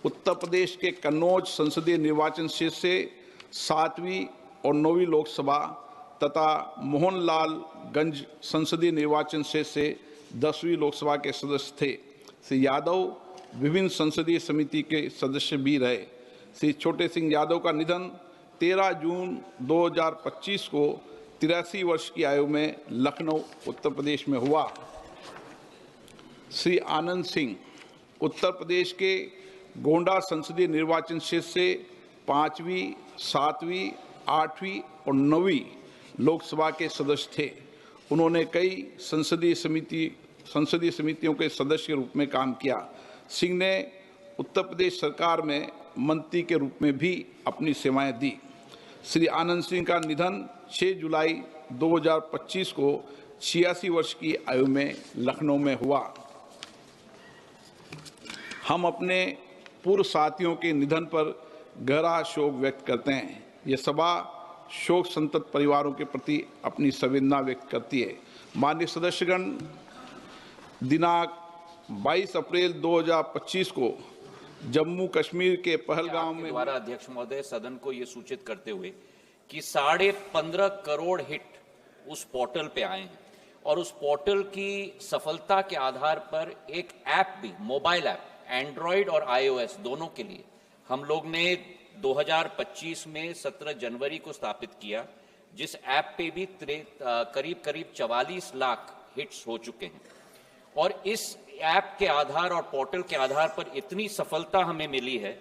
उत्तर प्रदेश के कन्नौज संसदीय निर्वाचन क्षेत्र से 7वीं और 9वीं लोकसभा तथा मोहनलालगंज संसदीय निर्वाचन क्षेत्र से 10वीं लोकसभा के सदस्य थे। श्री यादव विभिन्न संसदीय समिति के सदस्य भी रहे। श्री छोटे सिंह यादव का निधन 13 जून 2025 को 83 वर्ष की आयु में लखनऊ उत्तर प्रदेश में हुआ। श्री आनंद सिंह उत्तर प्रदेश के गोंडा संसदीय निर्वाचन क्षेत्र से 5वीं, 7वीं, 8वीं और 9वीं लोकसभा के सदस्य थे। उन्होंने कई संसदीय समितियों के सदस्य के रूप में काम किया। सिंह ने उत्तर प्रदेश सरकार में मंत्री के रूप में भी अपनी सेवाएं दी। श्री आनंद सिंह का निधन 6 जुलाई 2025 को 86 वर्ष की आयु में लखनऊ में हुआ। हम अपने पूर्व साथियों के निधन पर गहरा शोक व्यक्त करते हैं। यह सभा शोक संतप्त परिवारों के प्रति अपनी संवेदना व्यक्त करती है। माननीय सदस्यगण, दिनांक 22 अप्रैल 2025 को जम्मू कश्मीर के पहलगाम में द्वारा अध्यक्ष महोदय सदन को ये सूचित करते हुए कि 15.5 करोड़ हिट उस पोर्टल पे आए हैं और उस पोर्टल की सफलता के आधार पर एक ऐप भी, मोबाइल ऐप, एंड्रॉयड और iOS दोनों के लिए हम लोग ने 2025 में 17 जनवरी को स्थापित किया, जिस ऐप पे भी करीब 44 लाख हिट्स हो चुके हैं। और इस ऐप के आधार और पोर्टल के आधार पर इतनी सफलता हमें मिली है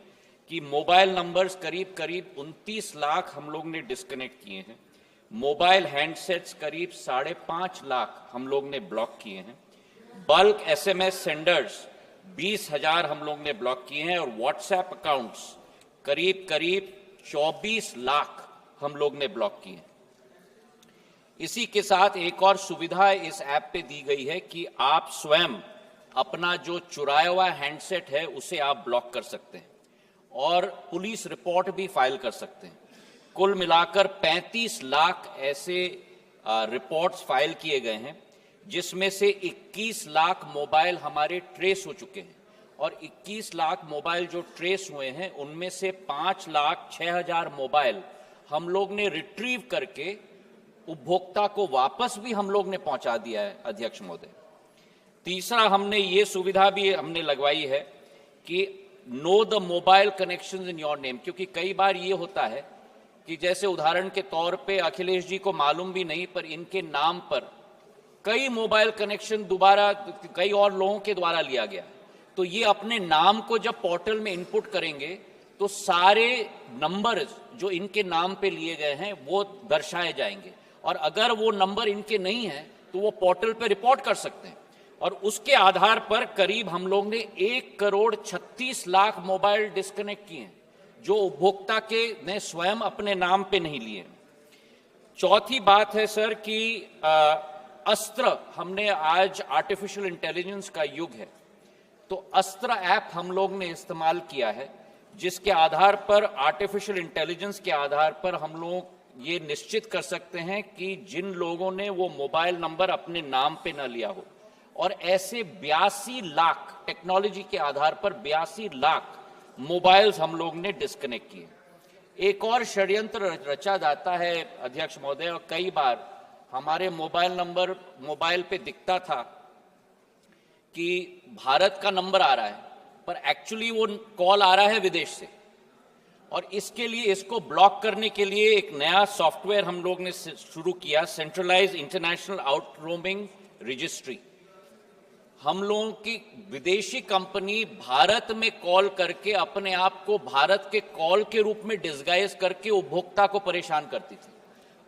कि मोबाइल नंबर्स करीब 29 लाख हम लोग ने डिस्कनेक्ट किए हैं। मोबाइल हैंडसेट्स करीब 5.5 लाख हम लोग ने ब्लॉक किए हैं। बल्क SMS सेंडर्स 20,000 हम लोग ने ब्लॉक किए हैं और व्हाट्सएप अकाउंट्स करीब 24 लाख हम लोग ने ब्लॉक किए हैं। इसी के साथ एक और सुविधा इस ऐप पे दी गई है कि आप स्वयं अपना जो चुराया हुआ हैंडसेट है उसे आप ब्लॉक कर सकते हैं और पुलिस रिपोर्ट भी फाइल कर सकते हैं। कुल मिलाकर 35 लाख ऐसे रिपोर्ट्स फाइल किए गए हैं, जिसमें से 21 लाख मोबाइल हमारे ट्रेस हो चुके हैं और 21 लाख मोबाइल जो ट्रेस हुए हैं उनमें से 5,06,000 मोबाइल हम लोग ने रिट्रीव करके उपभोक्ता को वापस भी हम लोग ने पहुंचा दिया है अध्यक्ष महोदय। तीसरा, हमने ये सुविधा भी हमने लगवाई है कि know the mobile connections in your name, क्योंकि कई बार ये होता है कि जैसे उदाहरण के तौर पे अखिलेश जी को मालूम भी नहीं पर इनके नाम पर कई मोबाइल कनेक्शन दोबारा कई और लोगों के द्वारा लिया गया। तो ये अपने नाम को जब पोर्टल में इनपुट करेंगे तो सारे नंबर जो इनके नाम पे लिए गए हैं वो दर्शाए जाएंगे और अगर वो नंबर इनके नहीं है तो वो पोर्टल पे रिपोर्ट कर सकते हैं। और उसके आधार पर करीब हम लोग ने 1,36,00,000 मोबाइल डिस्कनेक्ट किए हैं जो उपभोक्ता के ने स्वयं अपने नाम पे नहीं लिए। चौथी बात है सर कि अस्त्र, हमने आज आर्टिफिशियल इंटेलिजेंस का युग है, तो अस्त्र ऐप हम लोग ने इस्तेमाल किया है, जिसके आधार पर आर्टिफिशियल इंटेलिजेंस के आधार पर हम लोग ये निश्चित कर सकते हैं कि जिन लोगों ने वो मोबाइल नंबर अपने नाम पे न लिया हो, और ऐसे 82 लाख टेक्नोलॉजी के आधार पर 82 लाख मोबाइल्स हम लोग ने डिस्कनेक्ट किए। एक और षड्यंत्र रचा जाता है अध्यक्ष महोदय, और कई बार हमारे मोबाइल नंबर मोबाइल पे दिखता था कि भारत का नंबर आ रहा है पर एक्चुअली वो कॉल आ रहा है विदेश से, और इसके लिए इसको ब्लॉक करने के लिए एक नया सॉफ्टवेयर हम लोग ने शुरू किया, centralised international out roaming registry. हम लोगों की विदेशी कंपनी भारत में कॉल करके अपने आप को भारत के कॉल के रूप में डिस्गाइज करके उपभोक्ता को परेशान करती थी,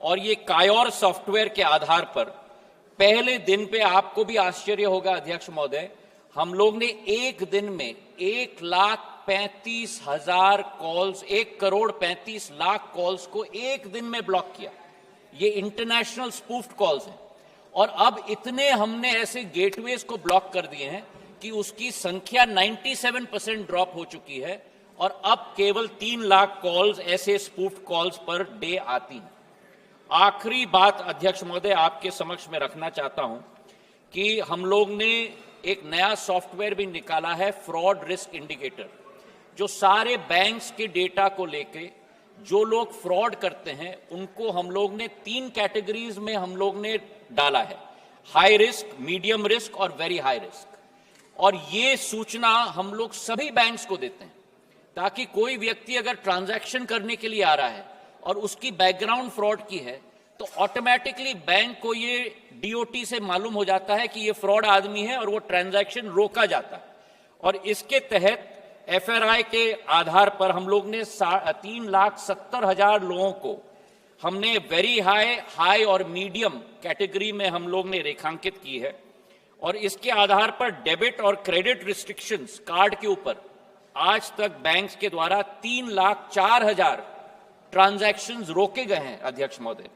और ये कायोर सॉफ्टवेयर के आधार पर पहले दिन पे आपको भी आश्चर्य होगा अध्यक्ष महोदय, हम लोग ने एक दिन में 1,35,000 कॉल्स, 1,35,00,000 कॉल्स को एक दिन में ब्लॉक किया। ये इंटरनेशनल स्पूफ्ड कॉल्स हैं, और अब इतने हमने ऐसे गेटवेज को ब्लॉक कर दिए हैं कि उसकी संख्या 97% ड्रॉप हो चुकी है, और अब केवल 3 लाख कॉल्स ऐसे स्पूफ्ड कॉल्स पर डे आती हैं। आखिरी बात अध्यक्ष महोदय आपके समक्ष में रखना चाहता हूं कि हम लोग ने एक नया सॉफ्टवेयर भी निकाला है, फ्रॉड रिस्क इंडिकेटर, जो सारे बैंक्स के डेटा को लेके जो लोग फ्रॉड करते हैं उनको हम लोग ने 3 कैटेगरीज में हम लोग ने डाला है, हाई रिस्क, मीडियम रिस्क और वेरी हाई रिस्क। और ये सूचना हम लोग सभी बैंक्स को देते हैं ताकि कोई व्यक्ति अगर ट्रांजैक्शन करने के लिए आ रहा है और उसकी बैकग्राउंड फ्रॉड की है तो ऑटोमेटिकली बैंक को ये डीओटी से मालूम हो जाता है कि ये फ्रॉड आदमी है और वो ट्रांजैक्शन रोका जाता है। और इसके तहत एफआरआई के आधार पर हम लोग ने 3,70,000 लोगों को हमने वेरी हाई, हाई और मीडियम कैटेगरी में हम लोग ने रेखांकित की है। और इसके आधार पर डेबिट और क्रेडिट रिस्ट्रिक्शंस कार्ड के ऊपर आज तक बैंक्स के द्वारा 3,04,000 ट्रांजैक्शंस रोके गए हैं अध्यक्ष महोदय,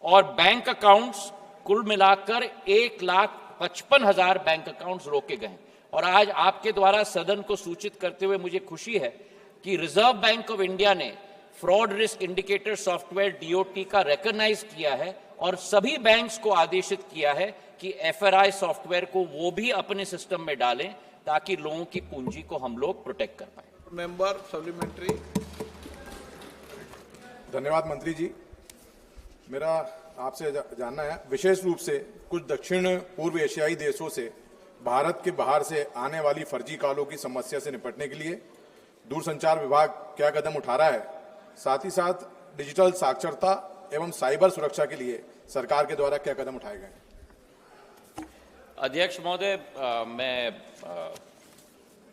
और बैंक अकाउंट्स कुल मिलाकर 1,55,000 बैंक अकाउंट्स रोके गए हैं। और आज आपके द्वारा सदन को सूचित करते हुए मुझे खुशी है कि रिजर्व बैंक ऑफ इंडिया ने fraud risk indicator software DOT का रिकॉग्नाइज किया है और सभी बैंक्स को आदेशित किया है कि एफआरआई सॉफ्टवेयर को वो भी अपने सिस्टम में डालें ताकि लोगों की पूंजी को हम लोग प्रोटेक्ट कर पाए। Member supplementary. धन्यवाद मंत्री जी। मेरा आपसे जानना है, विशेष रूप से कुछ दक्षिण पूर्व एशियाई देशों से भारत के बाहर से आने वाली फर्जी कॉलों की समस्या से निपटने के लिए दूरसंचार विभाग क्या कदम उठा रहा है, साथ ही साथ डिजिटल साक्षरता एवं साइबर सुरक्षा के लिए सरकार के द्वारा क्या कदम उठाए गए? अध्यक्ष महोदय, मैं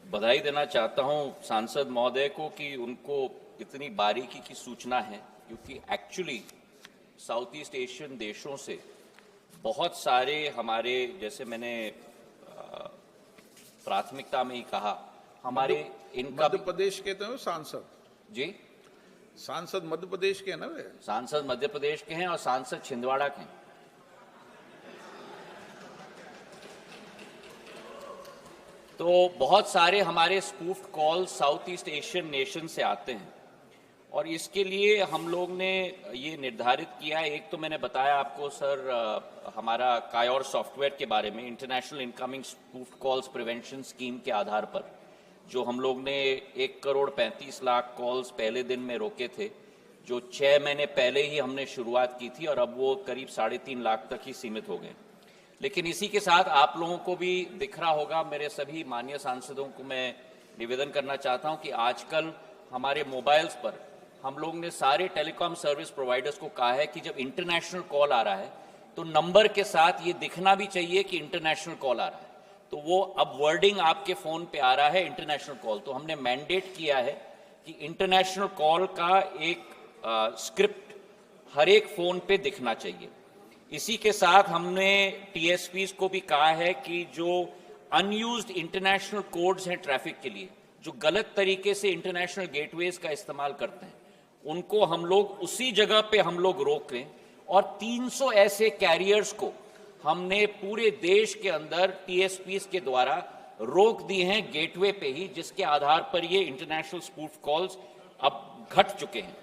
बधाई देना चाहता हूं सांसद महोदय को कि उनको इतनी बारीकी की सूचना है, क्योंकि एक्चुअली साउथ ईस्ट एशियन देशों से बहुत सारे हमारे, जैसे मैंने प्राथमिकता में ही कहा, हमारे इनका मध्य प्रदेश के तो सांसद जी, सांसद मध्य प्रदेश के हैं ना वे? सांसद मध्य प्रदेश के हैं और सांसद छिंदवाड़ा के हैं। तो बहुत सारे हमारे spoofed call south east Asian nation से आते हैं और इसके लिए हम लोग ने ये निर्धारित किया है। एक तो मैंने बताया आपको सर, हमारा कायोर सॉफ्टवेयर के बारे में, international incoming spoofed calls prevention scheme के आधार पर जो हम लोग ने 1,35,00,000 कॉल्स पहले दिन में रोके थे, जो 6 महीने पहले ही हमने शुरुआत की थी और अब वो करीब 3.5 लाख तक ही सीमित हो गए। लेकिन इसी के साथ आप लोगों को भी दिख रहा होगा, मेरे सभी माननीय सांसदों को मैं निवेदन करना चाहता हूं कि आजकल हमारे मोबाइल्स पर हम लोग ने सारे टेलीकॉम सर्विस प्रोवाइडर्स को कहा है कि जब इंटरनेशनल कॉल आ रहा है तो नंबर के साथ ये दिखना भी चाहिए कि इंटरनेशनल कॉल आ रहा है। तो वो अब वर्डिंग आपके फोन पे आ रहा है इंटरनेशनल कॉल, तो हमने मैंडेट किया है कि इंटरनेशनल कॉल का एक स्क्रिप्ट हर एक फोन पे दिखना चाहिए। इसी के साथ हमने टीएसपीज को भी कहा है कि जो अनयूज्ड इंटरनेशनल कोड्स हैं ट्रैफिक के लिए, जो गलत तरीके से इंटरनेशनल गेटवेज का इस्तेमाल करते हैं, उनको हम लोग उसी जगह पे हम लोग रोकें। और 300 ऐसे कैरियर्स को हमने पूरे देश के अंदर टीएसपीज के द्वारा रोक दिए हैं गेटवे पे ही, जिसके आधार पर ये इंटरनेशनल स्पूफ कॉल्स अब घट चुके हैं।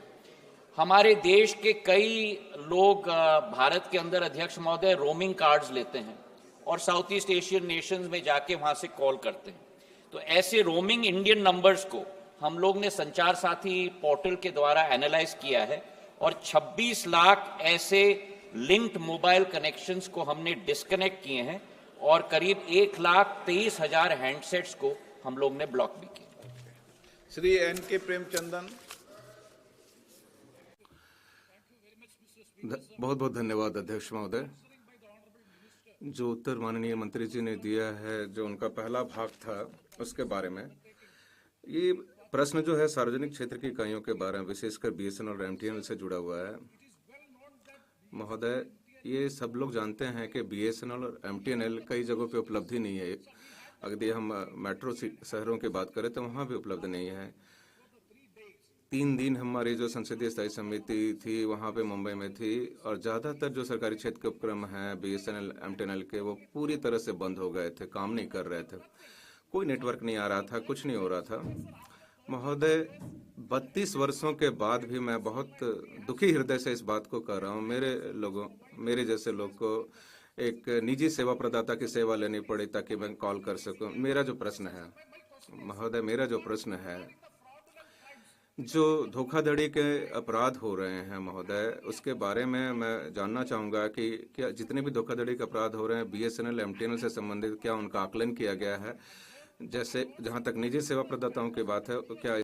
हमारे देश के कई लोग भारत के अंदर अध्यक्ष महोदय रोमिंग कार्ड्स लेते हैं और साउथ ईस्ट एशियन नेशंस में जाके वहां से कॉल करते हैं। तो ऐसे रोमिंग इंडियन नंबर्स को हम लोग ने संचार साथी पोर्टल के द्वारा एनालाइज किया है और 26 लाख ऐसे लिंक्ड मोबाइल कनेक्शंस को हमने डिस्कनेक्ट किए हैं और करीब 1,23,000 हैंडसेट्स को हम लोग ने ब्लॉक भी किया। श्री एन.के. प्रेमचंदन। बहुत बहुत धन्यवाद अध्यक्ष महोदय। जो उत्तर माननीय मंत्री जी ने दिया है, जो उनका पहला भाग था उसके बारे में, ये प्रश्न जो है सार्वजनिक क्षेत्र की इकाइयों के बारे में, विशेषकर बीएसएनएल और एमटीएनएल से जुड़ा हुआ है। महोदय, ये सब लोग जानते हैं कि बीएसएनएल और एमटीएनएल कई जगहों पे उपलब्ध ही नहीं है। अगर हम मेट्रो शहरों की बात करें तो वहाँ भी उपलब्ध नहीं है। 3 दिन हमारी जो संसदीय स्थायी समिति थी वहाँ पे मुंबई में थी और ज़्यादातर जो सरकारी क्षेत्र के उपक्रम हैं बीएसएनएल एमटीएनएल के, वो पूरी तरह से बंद हो गए थे, काम नहीं कर रहे थे, कोई नेटवर्क नहीं आ रहा था, कुछ नहीं हो रहा था। महोदय, 32 वर्षों के बाद भी मैं बहुत दुखी हृदय से इस बात को कर रहा हूँ। मेरे जैसे लोग को एक निजी सेवा प्रदाता की सेवा लेनी पड़ी ताकि मैं कॉल कर सकूँ। मेरा जो प्रश्न है महोदय, मेरा जो प्रश्न है जो धोखाधड़ी के अपराध हो रहे हैं महोदय, उसके बारे में मैं जानना चाहूँगा कि क्या जितने भी धोखाधड़ी के अपराध हो रहे हैं बीएसएनएल एमटीएनएल से संबंधित क्या उनका आकलन किया गया है? जैसे जहाँ तक निजी सेवा प्रदाताओं की बात है, क्या